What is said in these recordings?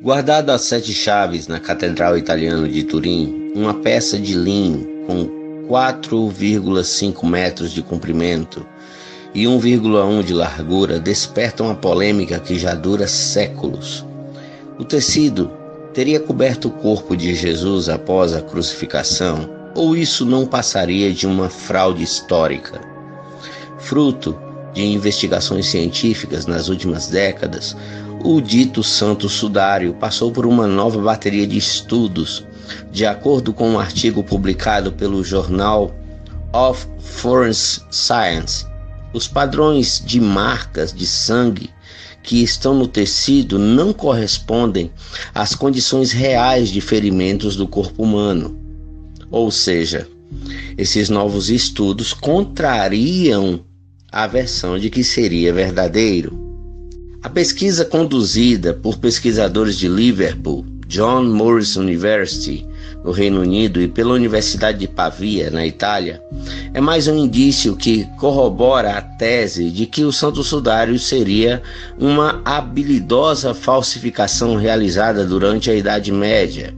Guardado a 7 chaves na Catedral Italiana de Turim, uma peça de linho com 4,5 metros de comprimento e 1,1 de largura desperta uma polêmica que já dura séculos. O tecido teria coberto o corpo de Jesus após a crucificação, ou isso não passaria de uma fraude histórica? Fruto de investigações científicas nas últimas décadas, o dito Santo Sudário passou por uma nova bateria de estudos. De acordo com um artigo publicado pelo Journal of Forensic Science, os padrões de marcas de sangue que estão no tecido não correspondem às condições reais de ferimentos do corpo humano. Ou seja, esses novos estudos contrariam a versão de que seria verdadeiro. A pesquisa conduzida por pesquisadores de Liverpool, John Moores University, no Reino Unido, e pela Universidade de Pavia, na Itália, é mais um indício que corrobora a tese de que o Santo Sudário seria uma habilidosa falsificação realizada durante a Idade Média.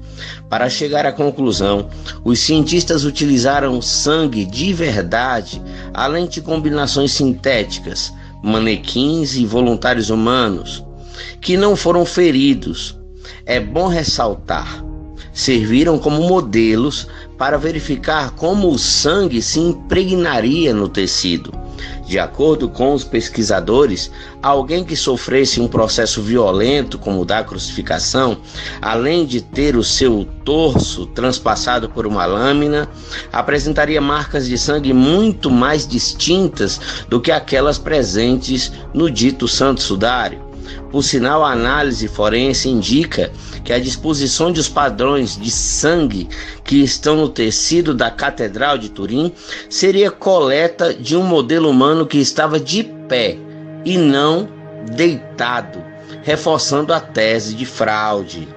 Para chegar à conclusão, os cientistas utilizaram sangue de verdade, além de combinações sintéticas, manequins e voluntários humanos, que não foram feridos. É bom ressaltar, serviram como modelos para verificar como o sangue se impregnaria no tecido. De acordo com os pesquisadores, alguém que sofresse um processo violento como o da crucificação, além de ter o seu torso transpassado por uma lâmina, apresentaria marcas de sangue muito mais distintas do que aquelas presentes no dito Santo Sudário. Por sinal, a análise forense indica que a disposição dos padrões de sangue que estão no tecido da Catedral de Turim seria coleta de um modelo humano que estava de pé e não deitado, reforçando a tese de fraude.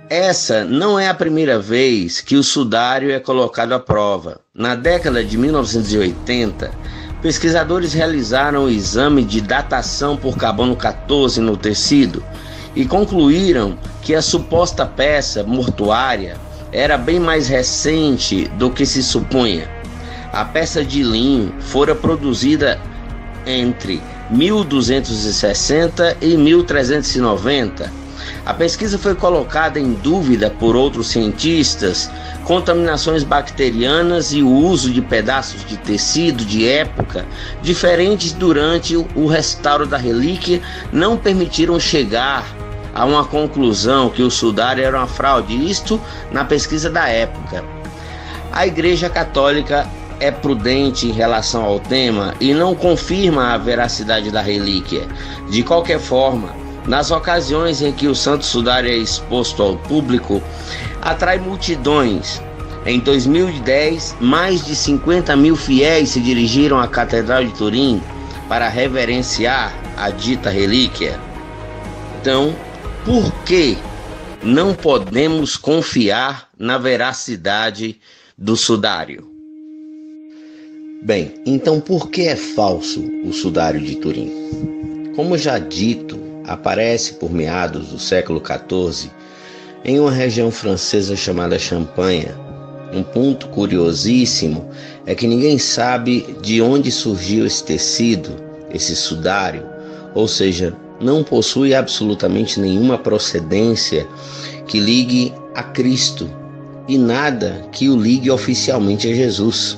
Essa não é a primeira vez que o sudário é colocado à prova. Na década de 1980, pesquisadores realizaram o exame de datação por carbono 14 no tecido e concluíram que a suposta peça mortuária era bem mais recente do que se supunha. A peça de linho fora produzida entre 1260 e 1390. A pesquisa foi colocada em dúvida por outros cientistas. Contaminações bacterianas e o uso de pedaços de tecido de época diferentes durante o restauro da relíquia não permitiram chegar a uma conclusão que o sudário era uma fraude, isto na pesquisa da época. A Igreja Católica é prudente em relação ao tema e não confirma a veracidade da relíquia. De qualquer forma, nas ocasiões em que o Santo Sudário é exposto ao público, atrai multidões. Em 2010, mais de 50 mil fiéis se dirigiram à Catedral de Turim para reverenciar a dita relíquia. Então, por que não podemos confiar na veracidade do sudário? Bem, então por que é falso o sudário de Turim? Como já dito, aparece por meados do século XIV em uma região francesa chamada Champagne. Um ponto curiosíssimo é que ninguém sabe de onde surgiu esse tecido, esse sudário, ou seja, não possui absolutamente nenhuma procedência que ligue a Cristo e nada que o ligue oficialmente a Jesus.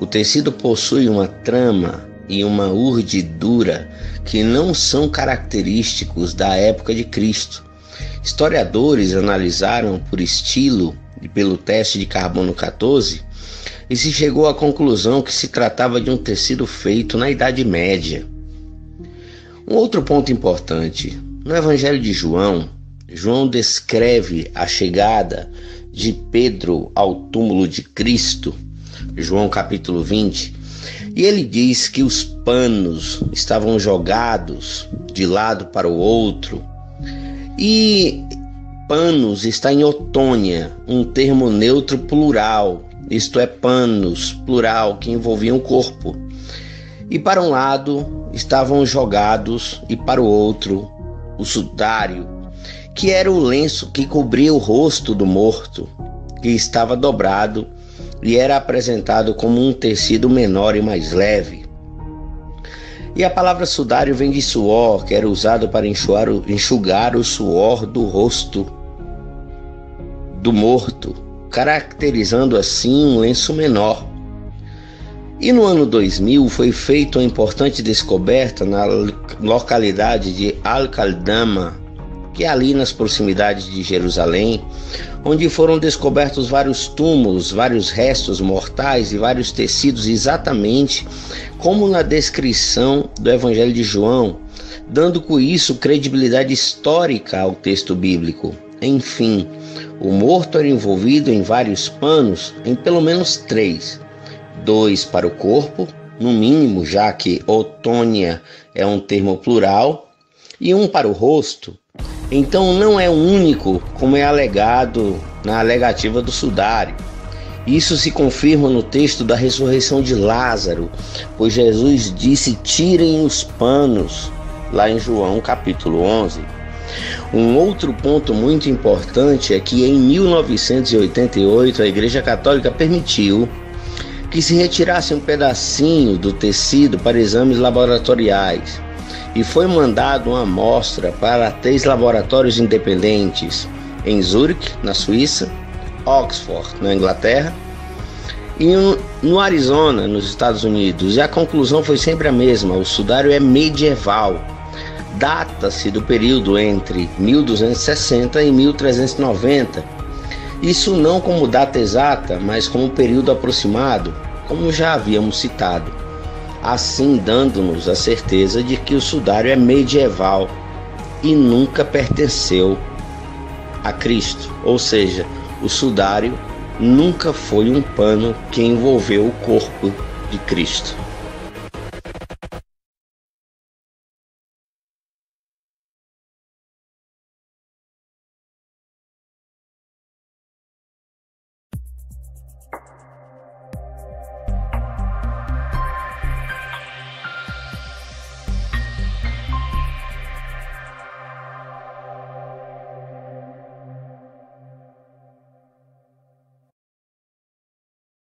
O tecido possui uma trama e uma urdidura que não são característicos da época de Cristo. Historiadores analisaram por estilo e pelo teste de carbono 14 e se chegou à conclusão que se tratava de um tecido feito na Idade Média. Um outro ponto importante, no Evangelho de João, João descreve a chegada de Pedro ao túmulo de Cristo, João capítulo 20, e ele diz que os panos estavam jogados de lado para o outro. E panos está em otônia, um termo neutro plural, isto é, panos, plural, que envolviam o corpo. E para um lado estavam jogados e para o outro o sudário, que era o lenço que cobria o rosto do morto, que estava dobrado e era apresentado como um tecido menor e mais leve. E a palavra sudário vem de suor, que era usado para enxugar o suor do rosto do morto, caracterizando assim um lenço menor. E no ano 2000 foi feita uma importante descoberta na localidade de Al-Qaldama, que é ali nas proximidades de Jerusalém, onde foram descobertos vários túmulos, vários restos mortais e vários tecidos exatamente como na descrição do Evangelho de João, dando com isso credibilidade histórica ao texto bíblico. Enfim, o morto era envolvido em vários panos, em pelo menos 3. 2 para o corpo, no mínimo, já que otônia é um termo plural, e 1 para o rosto. Então não é único, como é alegado na alegativa do sudário. Isso se confirma no texto da ressurreição de Lázaro, pois Jesus disse: tirem os panos, lá em João capítulo 11. Um outro ponto muito importante é que em 1988 a Igreja Católica permitiu que se retirasse um pedacinho do tecido para exames laboratoriais. E foi mandado uma amostra para 3 laboratórios independentes, em Zurique, na Suíça, Oxford, na Inglaterra, e no Arizona, nos Estados Unidos. E a conclusão foi sempre a mesma: o sudário é medieval. Data-se do período entre 1260 e 1390. Isso não como data exata, mas como período aproximado, como já havíamos citado. Assim dando-nos a certeza de que o sudário é medieval e nunca pertenceu a Cristo. Ou seja, o sudário nunca foi um pano que envolveu o corpo de Cristo.